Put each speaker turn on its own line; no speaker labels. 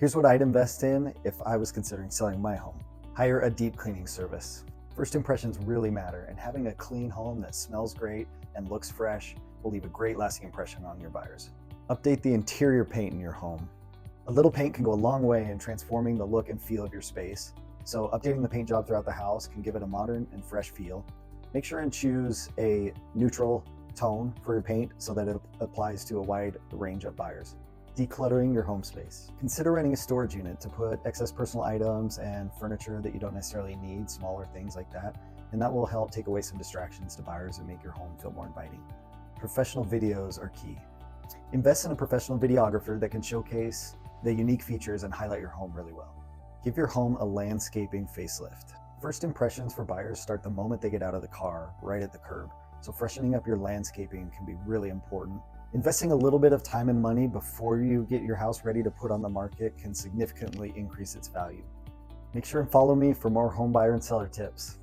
Here's what I'd invest in if I was considering selling my home. Hire a deep cleaning service. First impressions really matter, and having a clean home that smells great and looks fresh will leave a great lasting impression on your buyers. Update the interior paint in your home. A little paint can go a long way in transforming the look and feel of your space, so updating the paint job throughout the house can give it a modern and fresh feel. Make sure and choose a neutral tone for your paint so that it applies to a wide range of buyers. Decluttering your home space. Consider renting a storage unit to put excess personal items and furniture that you don't necessarily need, smaller things like that, and that will help take away some distractions to buyers and make your home feel more inviting. Professional videos are key. Invest in a professional videographer that can showcase the unique features and highlight your home really well. Give your home a landscaping facelift. First impressions for buyers start the moment they get out of the car, right at the curb. So freshening up your landscaping can be really important. Investing a little bit of time and money before you get your house ready to put on the market can significantly increase its value. Make sure and follow me for more home buyer and seller tips.